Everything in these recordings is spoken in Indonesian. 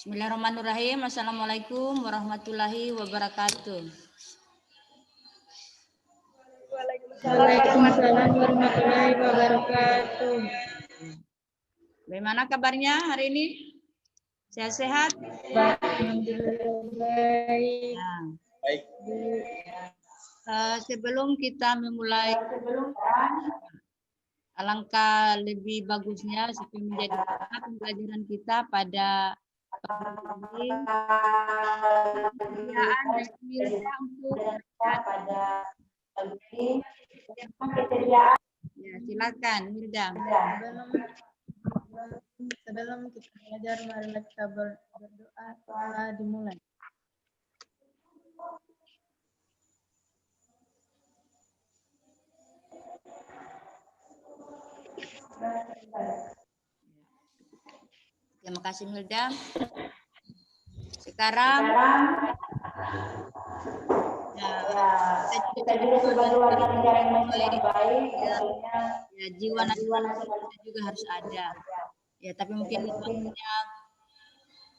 Bismillahirrahmanirrahim. Assalamualaikum warahmatullahi wabarakatuh. Waalaikumsalam warahmatullahi wabarakatuh. Bagaimana kabarnya hari ini? Sehat-sehat? Baik. Baik. Sebelum kita memulai, alangkah lebih bagusnya supaya menjadi pembelajaran kita pada pagi ini. Persediaan dari Mirza untuk ya, silakan Mirza. Sebelum kita belajar, mari kita berdoa dimulai. Terima kasih Mirza. Sekarang kita juga sebagai warga negara Indonesia yang baik, ya, jiwa nasional kita juga harus ada. Ya, tapi mungkin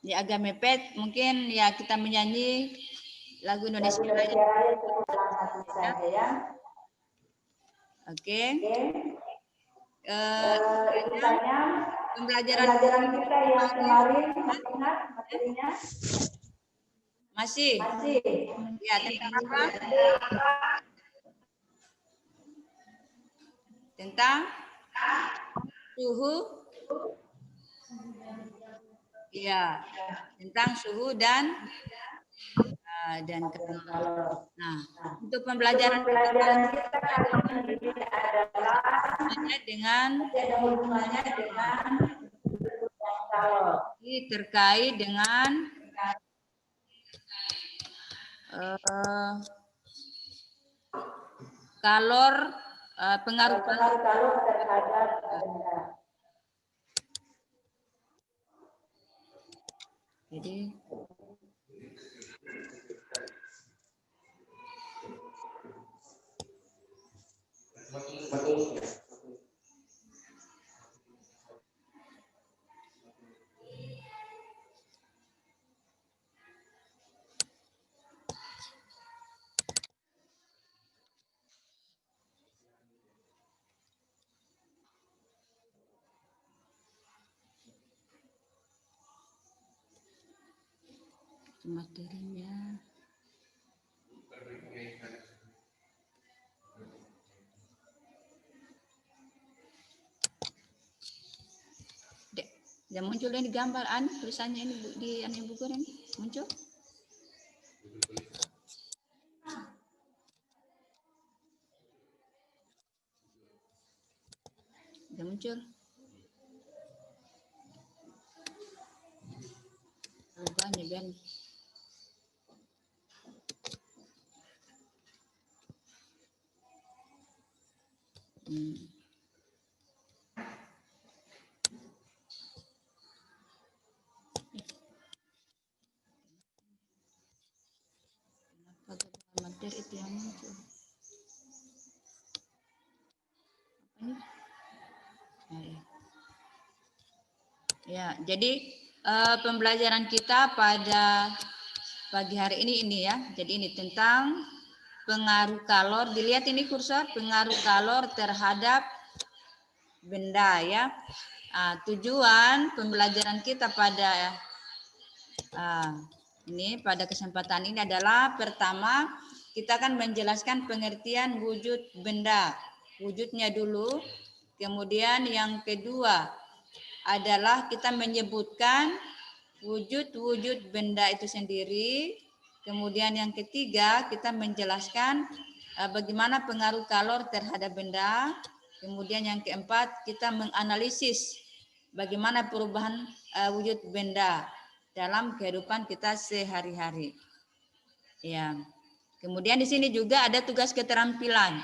ya agak mepet, mungkin ya kita menyanyi lagu Indonesia Raya ya. Oke. Pembelajaran kita yang kemarin ingat materinya? Masih. Ya, tentang apa? Tentang suhu. Ya, tentang suhu dan kalor. Nah, untuk pembelajaran kita kali ini adalah ada hubungannya dengan kalor. Ini terkait dengan kalor, pengaruh kalor terhadap benda. Jadi materinya dia muncul ini gambar tulisannya ini di buku ini muncul. Dia muncul. Rupanya Ben. Materi itu yang muncul. Apa ini? Ya, jadi pembelajaran kita pada pagi hari ini ya. Jadi ini tentang pengaruh kalor. Dilihat ini kursor, pengaruh kalor terhadap benda ya. Tujuan pembelajaran kita pada ini pada kesempatan ini adalah pertama kita akan menjelaskan pengertian wujud benda, wujudnya dulu. Kemudian yang kedua adalah kita menyebutkan wujud-wujud benda itu sendiri. Kemudian yang ketiga kita menjelaskan bagaimana pengaruh kalor terhadap benda. Kemudian yang keempat kita menganalisis bagaimana perubahan wujud benda dalam kehidupan kita sehari-hari. Ya. Kemudian di sini juga ada tugas keterampilan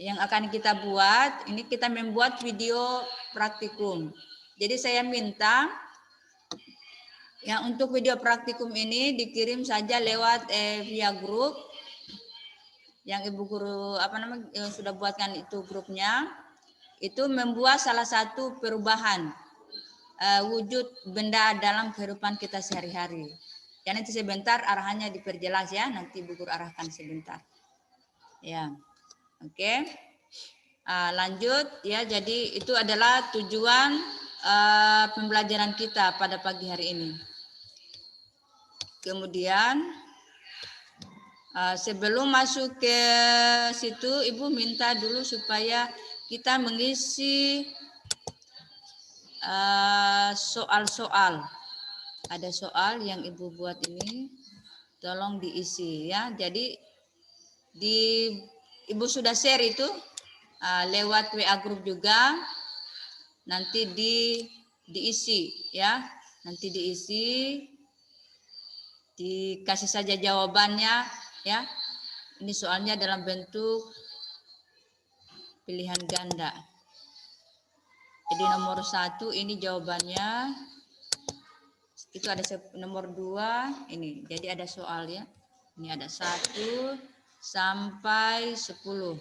yang akan kita buat. Ini kita membuat video praktikum. Jadi saya minta yang untuk video praktikum ini dikirim saja lewat via grup yang Ibu Guru sudah buatkan itu grupnya. Itu membuat salah satu perubahan wujud benda dalam kehidupan kita sehari-hari. Ya, nanti sebentar arahannya diperjelas ya, nanti Bu Guru arahkan sebentar. Ya, oke. Lanjut ya, jadi itu adalah tujuan pembelajaran kita pada pagi hari ini. Kemudian sebelum masuk ke situ, Ibu minta dulu supaya kita mengisi soal-soal. Ada soal yang Ibu buat ini, tolong diisi ya. Jadi Ibu sudah share itu lewat WA group juga. Nanti diisi ya. Nanti diisi, dikasih saja jawabannya ya. Ini soalnya dalam bentuk pilihan ganda. Jadi nomor 1 ini jawabannya. Itu ada nomor 2 ini. Jadi ada soal ya. Ini ada 1 sampai 10.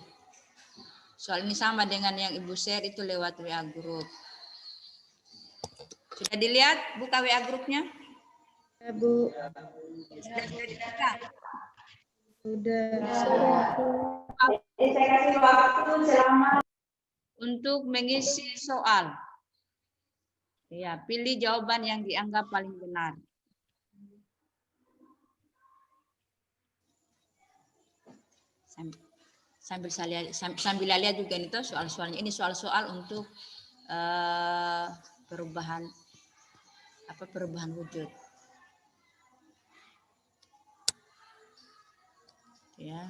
Soal ini sama dengan yang Ibu share itu lewat WA group. Sudah dilihat buka WA grupnya? Ya, Bu. Sudah dibuka? Sudah. Saya kasih waktu selama untuk mengisi soal. Ya, pilih jawaban yang dianggap paling benar. Sambil lihat juga itu soal-soalnya. Ini soal-soal untuk perubahan wujud. Ya.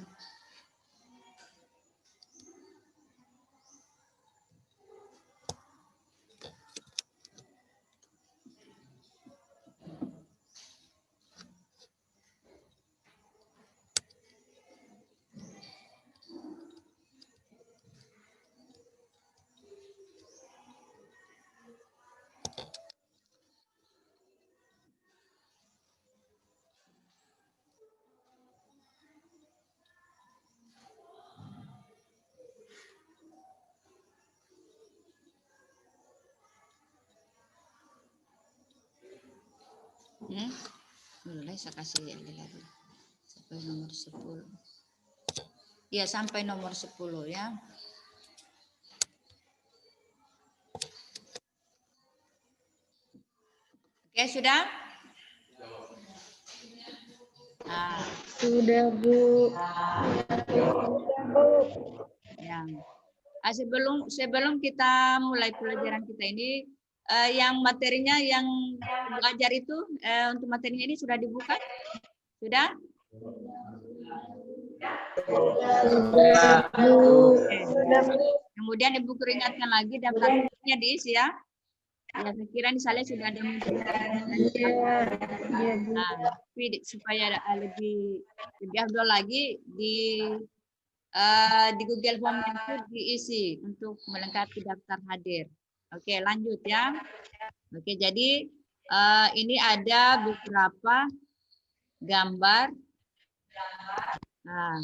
Mulai saya kasih lagi sampai nomor 10. Ya, sampai nomor 10 ya. Oke, sudah? Sudah, Bu. Ya. Sebelum kita mulai pelajaran kita ini, yang materinya yang belajar itu untuk materinya ini sudah dibuka? Sudah? Sudah, Bu. Sudah. Kemudian Ibu ingatkan lagi daftarnya diisi ya. Ya, saya kira ini saya sudah ada supaya lebih afdol lagi di Google Form itu diisi untuk melengkapi daftar hadir. Oke, lanjut ya. Oke, jadi ini ada beberapa gambar. Nah,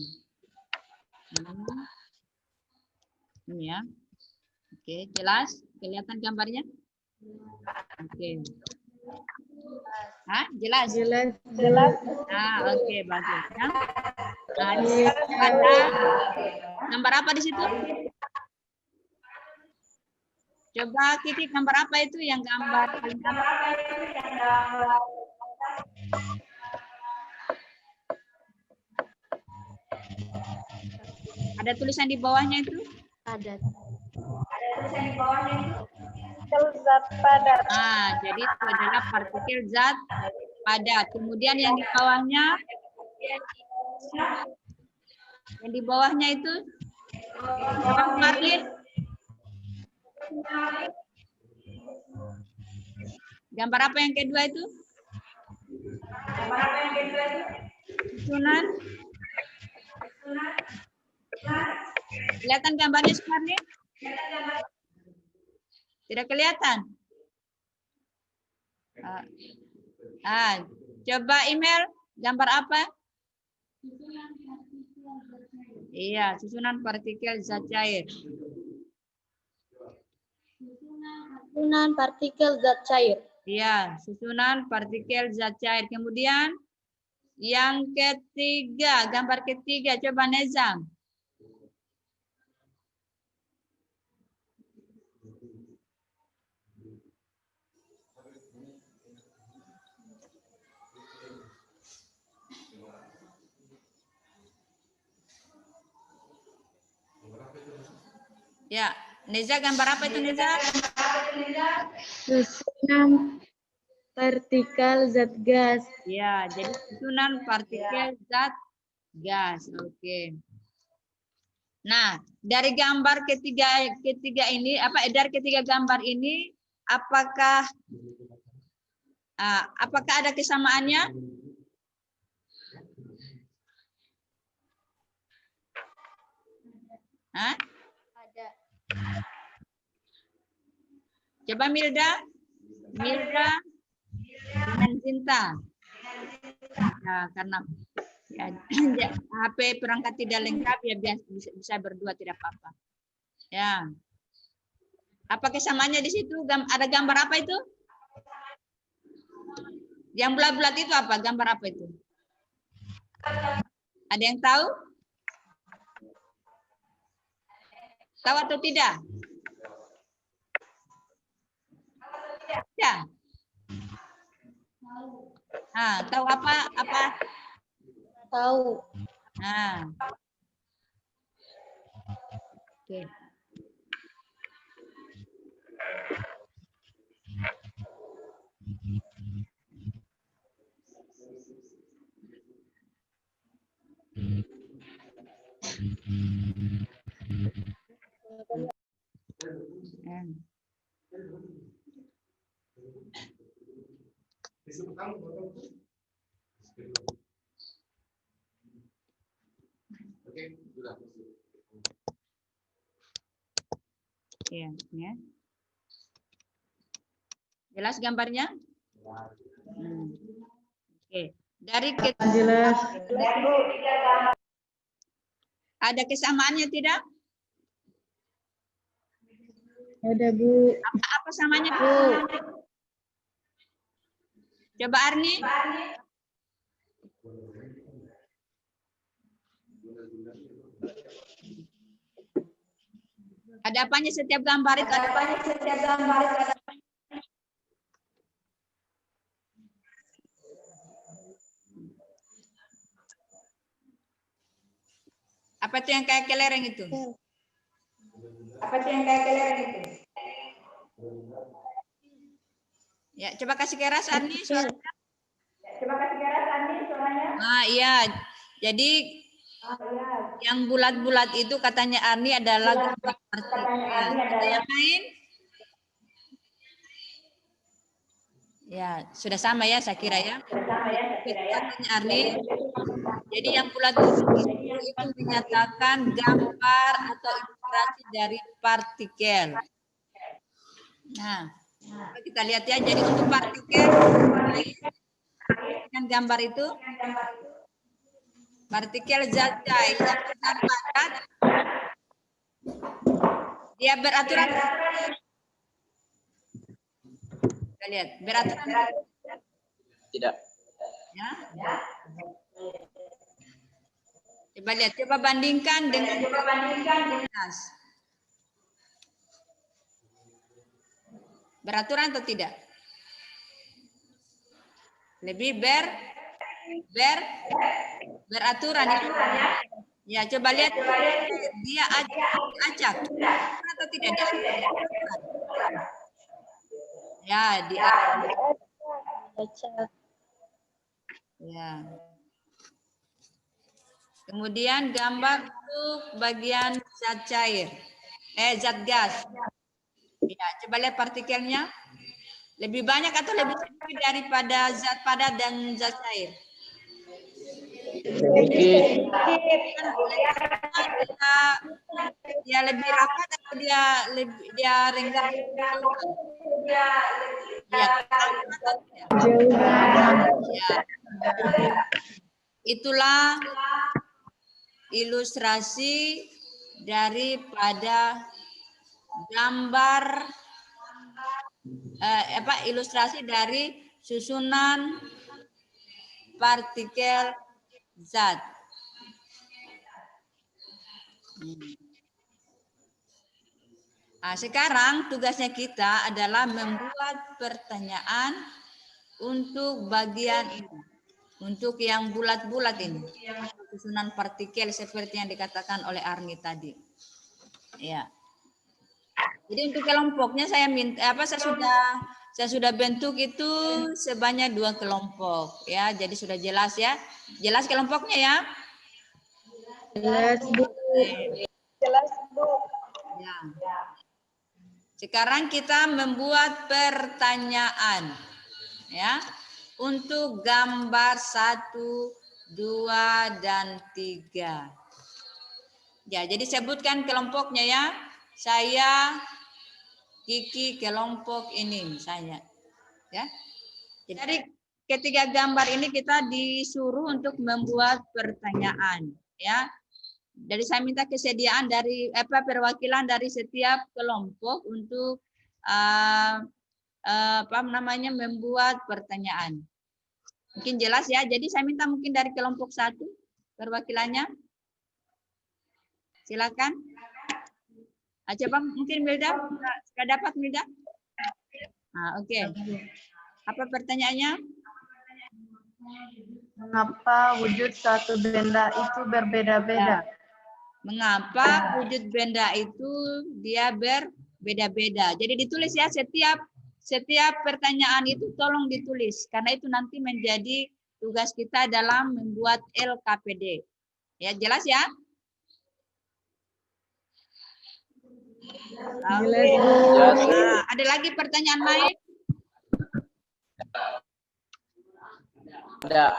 ini ya. Oke, jelas? Kelihatan gambarnya? Oke. Jelas? Jelas. Oke, bagus ya. Nah, ada gambar apa di situ? Coba Kiki, gambar apa itu yang gambar paling apa? Ada tulisan di bawahnya itu? Ada. Ada tulisan di bawahnya itu? Zat padat. Jadi itu adalah partikel zat padat. Kemudian yang di bawahnya itu Marlin. Gambar apa yang kedua itu? Susunan. Kelihatan gambarnya Marlin? Tidak kelihatan. Coba email gambar apa? Iya, susunan partikel zat cair. susunan partikel zat cair. Ya, susunan partikel zat cair. Kemudian yang ketiga, gambar ketiga, coba Nezam. Ya, Neza gambar apa itu Neza? Susunan partikel zat gas. Ya, jadi susunan partikel zat gas. Oke. Nah, dari gambar ketiga ini dari ketiga gambar ini apakah ada kesamaannya? Hah? Ada. Coba Milda dengan Cinta. Ya, karena ya, HP perangkat tidak lengkap ya bisa berdua tidak apa-apa. Ya. Apa kesamaannya di situ? Ada gambar apa itu? Yang bulat-bulat itu apa? Gambar apa itu? Ada yang tahu? Tahu atau tidak? Ya. Nah, tahu apa? Tahu. Nah. Oke. Ya, ya. Jelas gambarnya? Oke. Dari Jelas. ada kesamaannya tidak? Ada, Bu. Apa samanya? Bu? Coba Arni. Ada apanya setiap gambar itu? Apa itu yang kayak kelereng itu? Ya, coba kasih keras Arni suaranya. Ah, iya. Jadi yang bulat-bulat itu katanya Arni adalah gambar partikel. Ada yang lain? Ya, sudah sama ya saya kira ya. Katanya Arni. Jadi yang bulat-bulat itu menyatakan gambar atau ilustrasi dari partikel. Nah, kita lihat ya. Jadi untuk partikel dengan gambar itu partikel zat cair yang besar padat, dia beraturan. Kita lihat beraturan. Tidak. Ya. Coba lihat, coba bandingkan dengan gas. Beraturan atau tidak? Lebih beraturan ya. Ya, coba lihat dia acak atau tidak dia. Ya, dia Acak. ya. Kemudian gambar untuk bagian zat cair. Zat gas. Ya, coba lihat partikelnya. Lebih banyak atau lebih sedikit daripada zat padat dan zat cair? Sedikit. Dia lebih rapat atau dia renggang? Ya, Jauh. ya. Itulah ilustrasi daripada gambar ilustrasi dari susunan partikel zat. Nah, sekarang tugasnya kita adalah membuat pertanyaan untuk bagian ini. Untuk yang bulat-bulat ini. Susunan partikel seperti yang dikatakan oleh Arni tadi. Ya. Jadi untuk kelompoknya saya minta saya sudah bentuk itu sebanyak 2 kelompok ya. Jadi sudah jelas ya. Jelas kelompoknya ya? Jelas, Bu. Jelas, Bu. Ya. Sekarang kita membuat pertanyaan ya untuk gambar 1, 2, dan 3. Ya, jadi sebutkan kelompoknya ya. Saya Kiki kelompok ini misalnya. Ya. Jadi dari ketiga gambar ini kita disuruh untuk membuat pertanyaan ya. Jadi saya minta kesediaan dari perwakilan dari setiap kelompok untuk membuat pertanyaan. Mungkin jelas ya. Jadi saya minta mungkin dari kelompok 1 perwakilannya. Silakan. Coba mungkin Milda, sudah dapat Milda? Oke. Apa pertanyaannya? Mengapa wujud satu benda itu berbeda-beda? Mengapa wujud benda itu dia berbeda-beda? Jadi ditulis ya setiap pertanyaan itu tolong ditulis karena itu nanti menjadi tugas kita dalam membuat LKPD. Ya, jelas ya? Jelas, Bu. Ada lagi pertanyaan lain? Ada.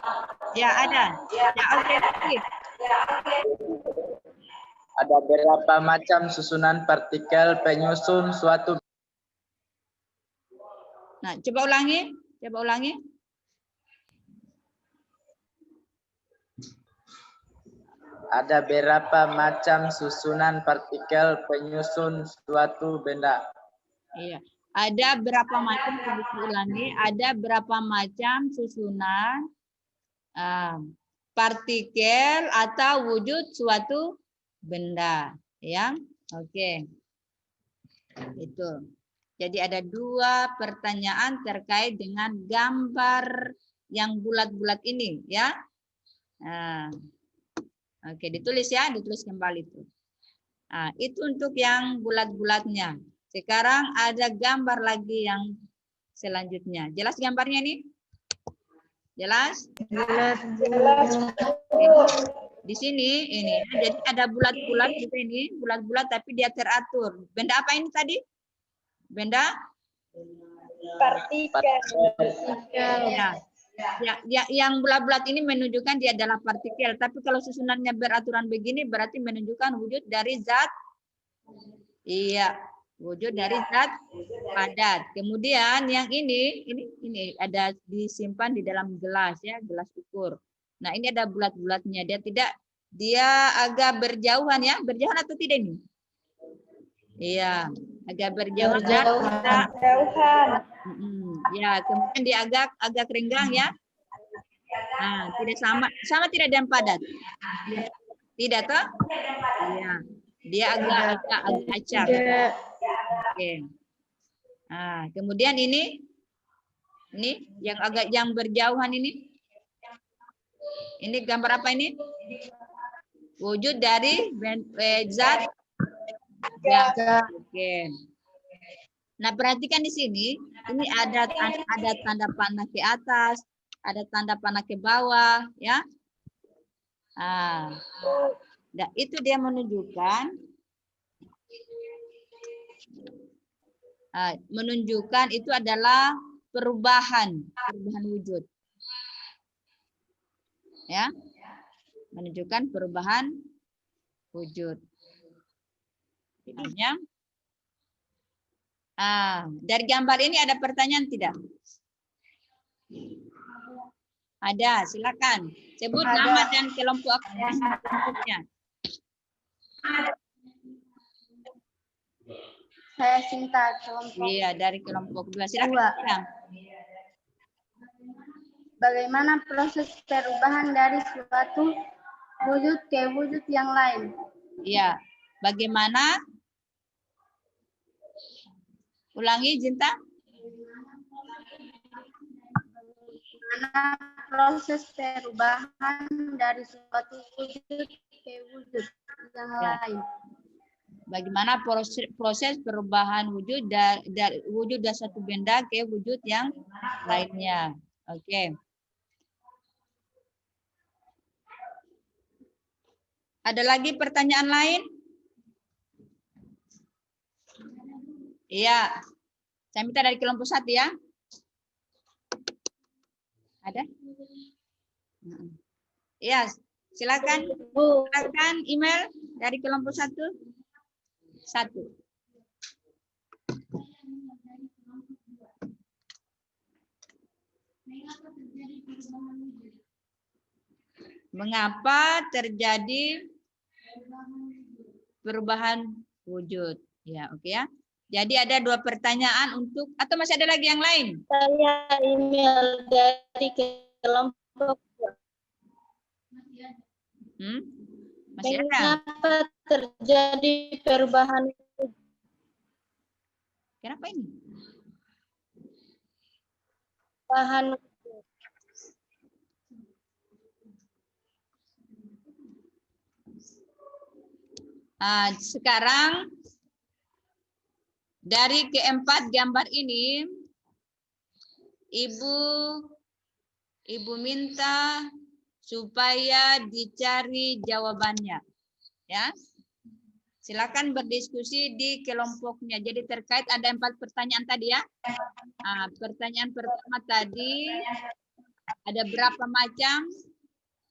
Ya, ada. Ya, oke. Ada berapa macam susunan partikel penyusun suatu? Nah, coba ulangi. Ada berapa macam susunan partikel penyusun suatu benda? Iya. Ada berapa macam, ulangi, ada berapa macam susunan partikel atau wujud suatu benda, ya. Oke. Itu. Jadi ada 2 pertanyaan terkait dengan gambar yang bulat-bulat ini, ya. Nah. Oke, ditulis ya, ditulis kembali itu. Nah, itu untuk yang bulat-bulatnya. Sekarang ada gambar lagi yang selanjutnya. Jelas gambarnya ini? Jelas? Jelas. Di sini ini, jadi ada bulat-bulat gitu ini, bulat-bulat tapi dia teratur. Benda apa ini tadi? Benda? Partikel. Ya. Ya, yang bulat-bulat ini menunjukkan dia adalah partikel. Tapi kalau susunannya beraturan begini berarti menunjukkan wujud dari zat. Iya, wujud dari zat padat. Kemudian yang ini ada disimpan di dalam gelas ya, gelas ukur. Nah, ini ada bulat-bulatnya. Dia agak berjauhan ya, berjauhan atau tidak ini? Iya, agak berjauhan. Ya, kemudian dia agak renggang ya. Nah, tidak sama tidak dengan padat. Tidak toh? Iya. Dia agak acak. Oke. Nah, kemudian ini yang berjauhan ini. Ini gambar apa ini? Wujud dari zat. Ya. Oke. Nah, perhatikan di sini, ini ada tanda panah ke atas, ada tanda panah ke bawah, ya. Nah, itu dia menunjukkan itu adalah perubahan wujud. Ya. Menunjukkan perubahan wujud. Misalnya dari gambar ini ada pertanyaan tidak? Ada, silakan. Sebut nama dan kelompoknya. Saya Sinta, kelompok Iya, dari kelompok 2. Silakan. Dua. bilang. Bagaimana proses perubahan dari suatu wujud ke wujud yang lain? Iya. Bagaimana? Ulangi, Jinta. Bagaimana proses perubahan dari suatu wujud ke wujud yang Ya. lain? Bagaimana proses perubahan wujud dari wujud dari satu benda ke wujud yang lainnya. Oke. Ada lagi pertanyaan lain? Iya. Saya minta dari kelompok 1 ya. Ada? Iya, silakan. Silakan email dari kelompok 1. 1. Mengapa terjadi perubahan wujud? Ya, oke ya. Jadi ada 2 pertanyaan untuk, atau masih ada lagi yang lain? Saya email dari kelompok. Masih ada? Mengapa terjadi perubahan wujud? Kenapa ini? Bahan Sekarang dari keempat gambar ini, Ibu minta supaya dicari jawabannya. Ya. Silakan berdiskusi di kelompoknya. Jadi terkait ada 4 pertanyaan tadi ya. Pertanyaan pertama tadi, ada berapa macam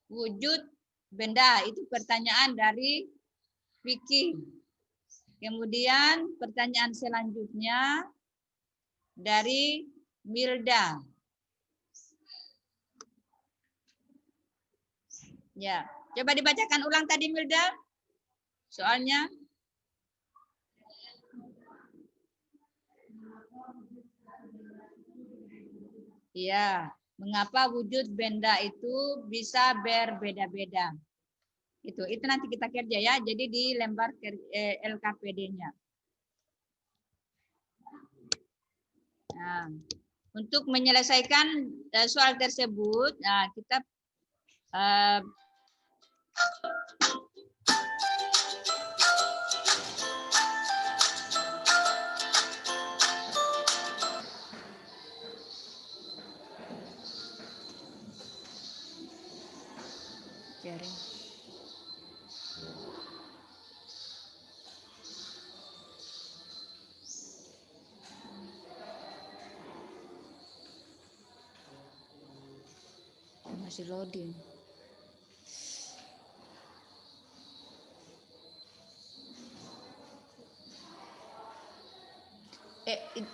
wujud benda? Itu pertanyaan dari Vicky. Kemudian pertanyaan selanjutnya dari Milda. Ya, coba dibacakan ulang tadi Milda. Soalnya. Ya, mengapa wujud benda itu bisa berbeda-beda? Itu nanti kita kerja ya. Jadi di lembar LKPD-nya. Nah, untuk menyelesaikan soal tersebut, kita sharing. Masih loading.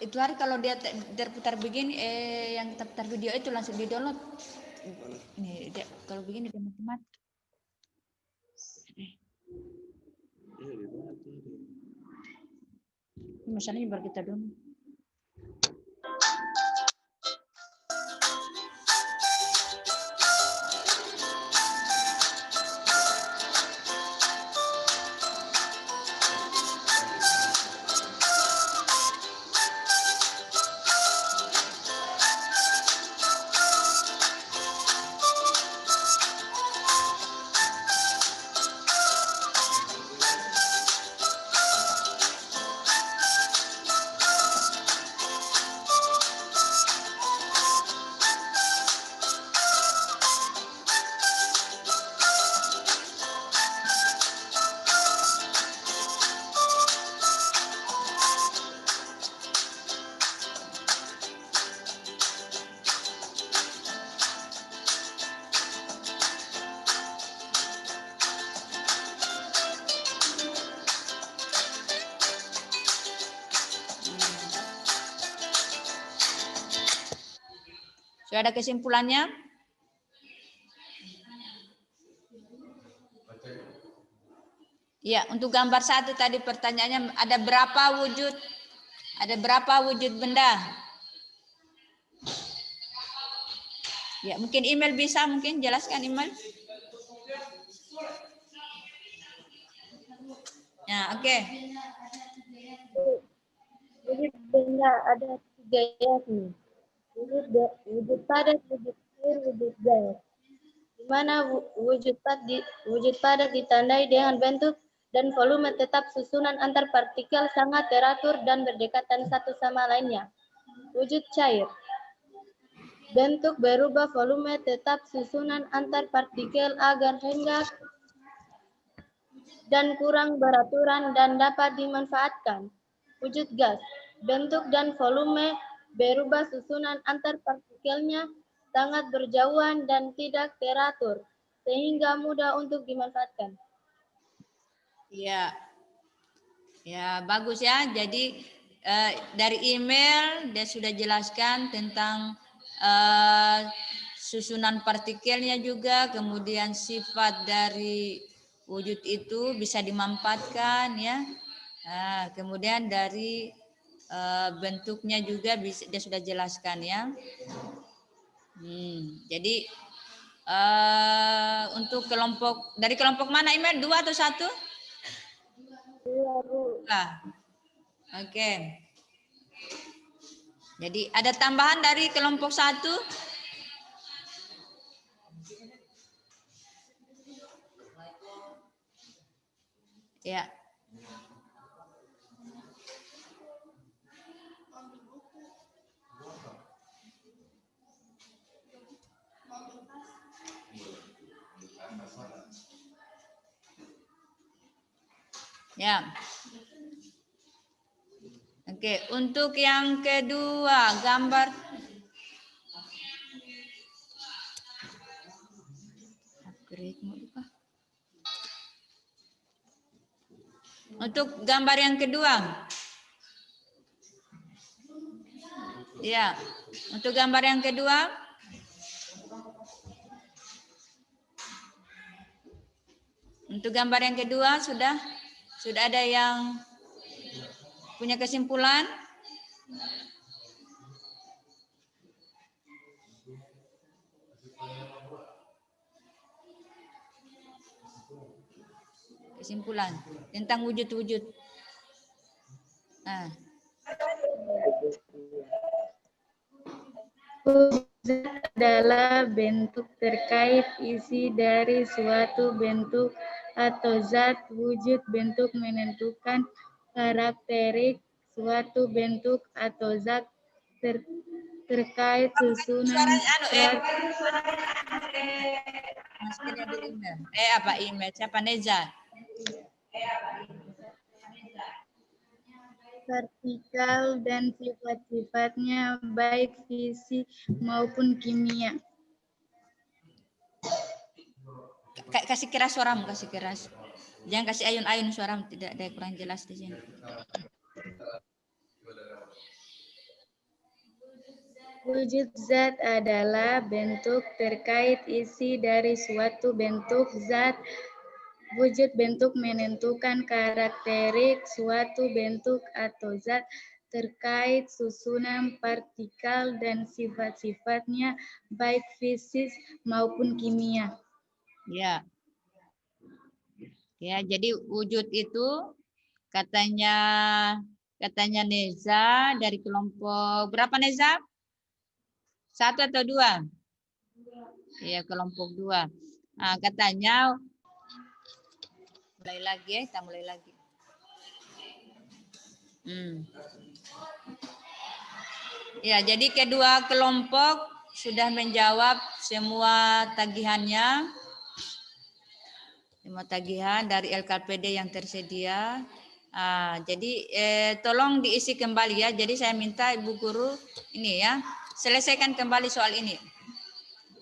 Itu hari kalau dia terputar begini, yang terputar video itu langsung di download. Ini dia, kalau begini dia mati. Masalahnya baru kita download. Sudah ada kesimpulannya? Ya, untuk gambar 1 tadi pertanyaannya ada berapa wujud Ada berapa wujud benda? Ya, mungkin email bisa, mungkin jelaskan email. Ya, oke. Wujud benda ada 3 yakni wujud padat, wujud cair, wujud gas. Di mana wujud padat ditandai dengan bentuk dan volume tetap susunan antar partikel sangat teratur dan berdekatan satu sama lainnya. Wujud cair. Bentuk berubah, volume tetap susunan antar partikel agar hendak dan kurang beraturan dan dapat dimanfaatkan. Wujud gas. Bentuk dan volume berubah, susunan antar partikelnya sangat berjauhan dan tidak teratur, sehingga mudah untuk dimanfaatkan. Ya, ya bagus ya. Jadi dari email dia sudah jelaskan tentang susunan partikelnya juga, kemudian sifat dari wujud itu bisa dimanfaatkan ya. Nah, kemudian dari bentuknya juga bisa, dia sudah jelaskan ya. Jadi untuk kelompok, dari kelompok mana email? 2 atau 1? 2. Oke. Jadi ada tambahan dari kelompok 1? Ya. Ya. Oke, untuk yang kedua, gambar untuk gambar yang kedua. Ya, untuk gambar yang kedua. Untuk gambar yang kedua sudah ada yang punya kesimpulan? Kesimpulan tentang wujud-wujud. Nah. Wujud adalah bentuk terkait isi dari suatu bentuk atau zat. Wujud bentuk menentukan karakteristik suatu bentuk atau zat terkait susunan. Maskernya dulu email. Apa email? Siapa Neza? Partikel dan sifat-sifatnya baik fisik maupun kimia. Kasih keras suaramu, kasih keras. Jangan kasih ayun-ayun suaramu, tidak ada kurang jelas di sini. Wujud zat adalah bentuk terkait isi dari suatu bentuk zat. Wujud bentuk menentukan karakteristik suatu bentuk atau zat terkait susunan partikel dan sifat-sifatnya baik fisik maupun kimia. Ya. Ya, jadi wujud itu katanya Neza dari kelompok berapa Neza? 1 atau 2? Ya, kelompok 2. Nah, katanya mulai lagi ya, kita mulai lagi. Ya, jadi kedua kelompok sudah menjawab semua tagihannya. Semua tagihan dari LKPD yang tersedia. Jadi tolong diisi kembali ya. Jadi saya minta Ibu Guru ini ya, selesaikan kembali soal ini.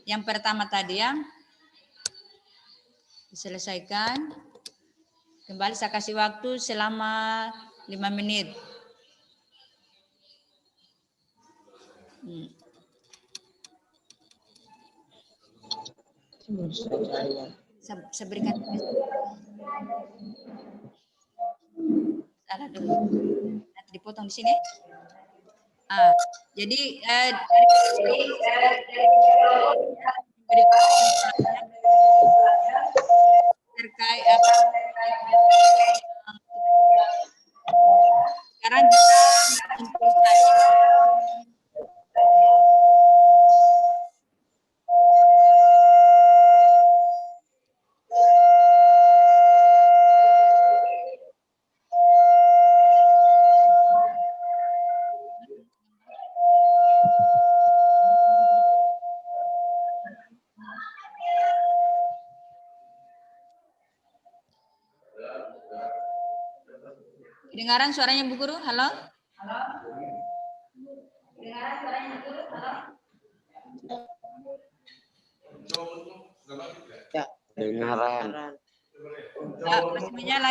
Yang pertama tadi ya. Diselesaikan. Kembali saya kasih waktu selama 5 menit. Saya berikan salah dulu. dipotong di sini. Jadi terkait sekarang kita menyimpulkan. Kedengaran suaranya Bu Guru? Halo? Halo? Kedengaran suaranya Bu Guru? Halo? Ya, kedengaran. Masih menyala.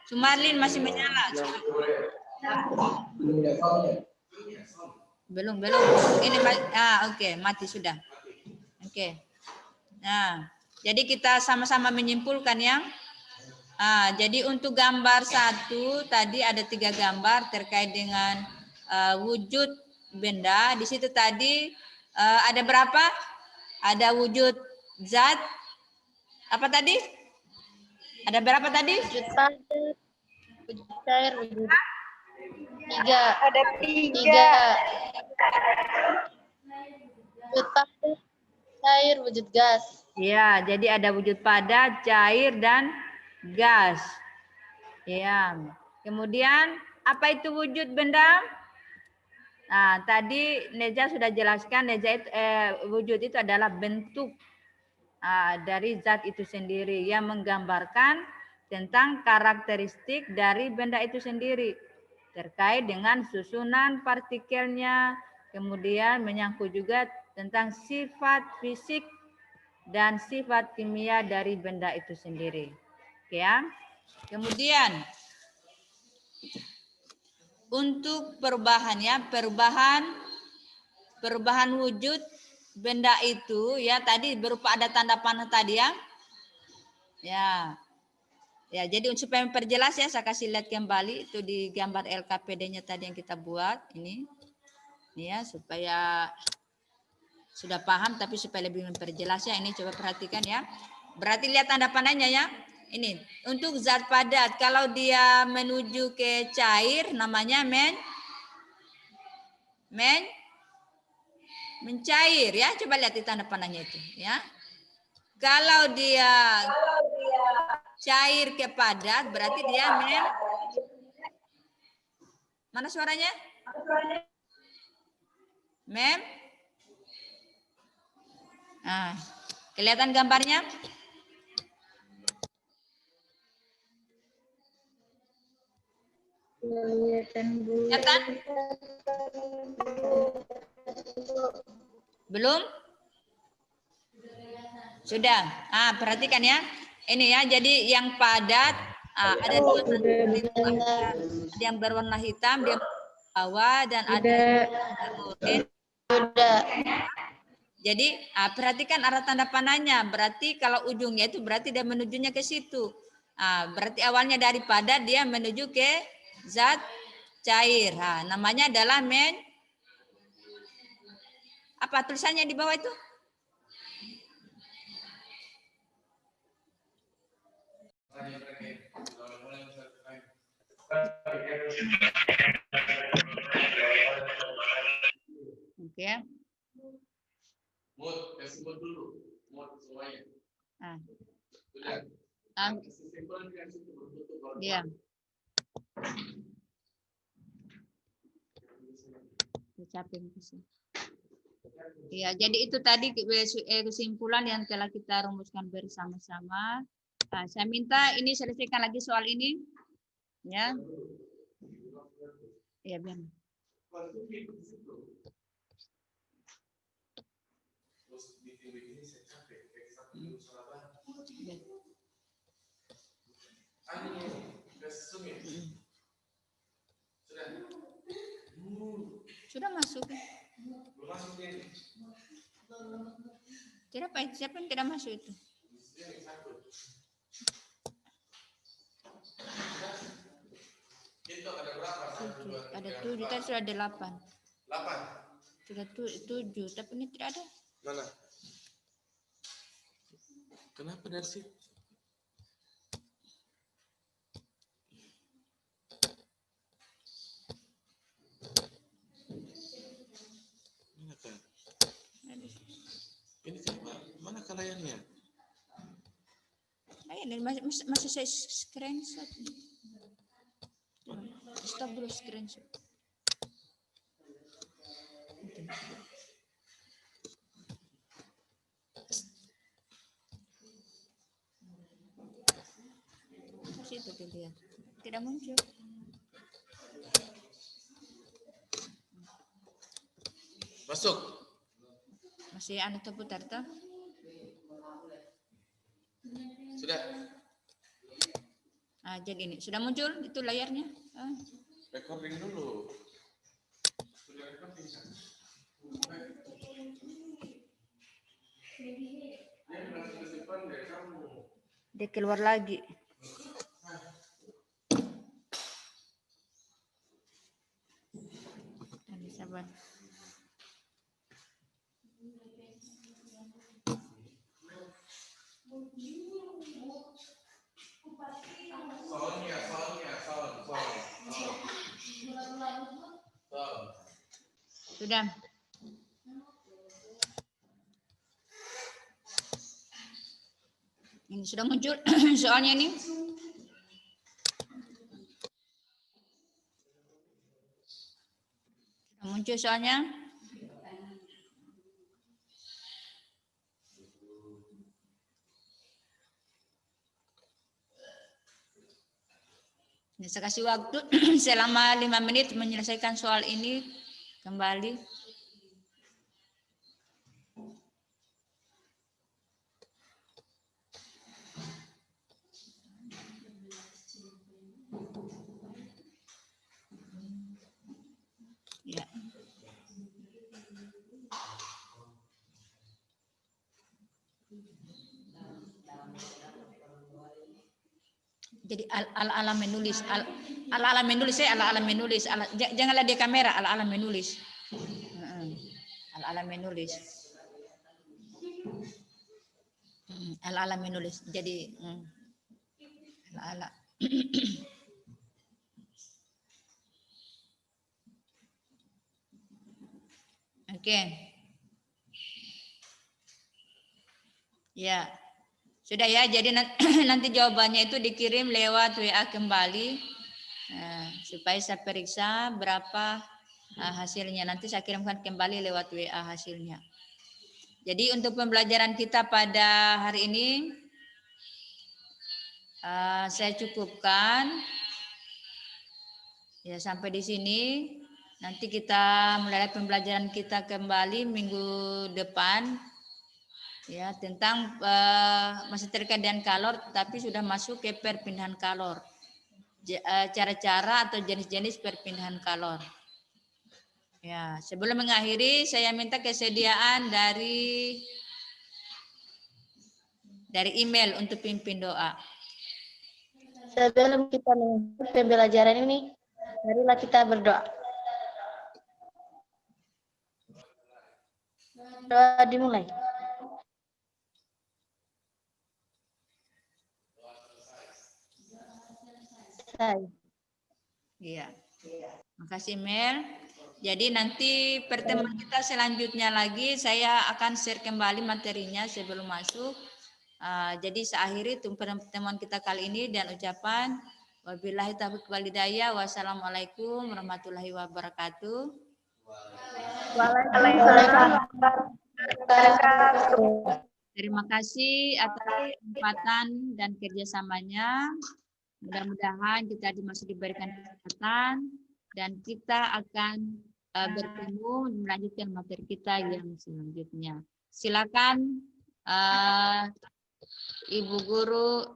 Sumarlin masih menyala. Belum. Ini oke, mati sudah. Oke. Nah, jadi kita sama-sama menyimpulkan ya. Jadi untuk gambar 1 tadi ada 3 gambar terkait dengan wujud benda. Di situ tadi ada berapa? Ada wujud zat. Apa tadi? Ada berapa tadi? Wujud padat, wujud cair, wujud 3. Ada 3. Wujud padat, cair, wujud gas. Ya, jadi ada wujud padat, cair, dan gas. Ya. Kemudian apa itu wujud benda? Nah, tadi Neja sudah jelaskan. Wujud itu adalah bentuk dari zat itu sendiri yang menggambarkan tentang karakteristik dari benda itu sendiri terkait dengan susunan partikelnya, kemudian menyangkut juga tentang sifat fisik dan sifat kimia dari benda itu sendiri. Oke ya. Kemudian untuk perubahannya, perubahan wujud benda itu ya tadi berupa ada tanda panah tadi ya. Ya, jadi supaya memperjelas ya saya kasih lihat kembali itu di gambar LKPD-nya tadi yang kita buat ini. Ya, supaya sudah paham tapi supaya lebih memperjelas ya ini coba perhatikan ya. Berarti lihat tanda panahnya ya. Ini untuk zat padat kalau dia menuju ke cair namanya mencair ya. Coba lihat di tanda panahnya itu ya. Kalau dia cair ke padat berarti dia mana suaranya? Kelihatan gambarnya? Kelihatan? Belum? Sudah. Perhatikan ya. Ini ya, jadi yang padat ada 2 ada yang berwarna hitam, dia bawah dan ada oranye. Sudah. Jadi perhatikan arah tanda panahnya. Berarti kalau ujungnya itu berarti dia menujunya ke situ. Berarti awalnya dari padat dia menuju ke zat cair. Namanya adalah apa tulisannya di bawah itu? Oke. Kesimpulan dulu. Semuanya. Iya. Iya, jadi itu tadi kesimpulan yang telah kita rumuskan bersama-sama. Saya minta ini selesaikan lagi soal ini, ya. Iya, biar. Sudah masuk. Tidak, Pak. Siapa yang tidak masuk itu? itu ada berapa? 7. Ada 7, tadi sudah ada 8. 8. Sudah 7, tapi ini tidak ada. Mana? Kenapa dari situ? Mana kan? Ini kenapa? Mana kalayannya? Nah, ini masih saya screenshot. Stop dulu screenshot. Situ dilihat, tidak muncul. Masuk. Masih anu terputar toh? Sudah. Ah, jadi ini sudah muncul itu layarnya. Ah. Recording dulu. Dia keluar lagi. Aduh, sabar. Sudah. Ini sudah muncul soalnya ini. Sudah muncul soalnya. Ini saya kasih waktu selama 5 menit menyelesaikan soal ini kembali. Ya. Jadi ala menulis, ala menulis saya ala menulis, janganlah di kamera ala menulis, ala menulis, ala menulis. Jadi ala. Oke. Ya. Sudah ya, jadi nanti jawabannya itu dikirim lewat WA kembali supaya saya periksa berapa hasilnya. Nanti saya kirimkan kembali lewat WA hasilnya. Jadi untuk pembelajaran kita pada hari ini saya cukupkan ya sampai di sini. Nanti kita mulai pembelajaran kita kembali minggu depan. Ya, tentang masih terkait dengan kalor, tapi sudah masuk ke perpindahan kalor. Cara-cara atau jenis-jenis perpindahan kalor. Ya, sebelum mengakhiri, saya minta kesediaan dari email untuk pimpin doa. Sebelum kita menutup pembelajaran ini, marilah kita berdoa. Doa dimulai. Iya. Makasih Mel. Jadi nanti pertemuan kita selanjutnya lagi saya akan share kembali materinya sebelum masuk. Jadi saya akhiri pertemuan kita kali ini dan ucapan wabillahi taufiq wal hidayah. Wassalamualaikum warahmatullahi wabarakatuh. Waalaikumsalam. Terima kasih atas kesempatan dan kerjasamanya. Mudah-mudahan kita masih diberikan kesempatan dan kita akan bertemu melanjutkan materi kita yang selanjutnya. Silakan Ibu Guru,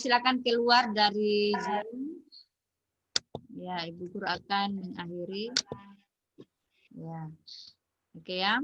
silakan keluar dari Zoom. Ya, Ibu Guru akan mengakhiri. Ya, oke ya.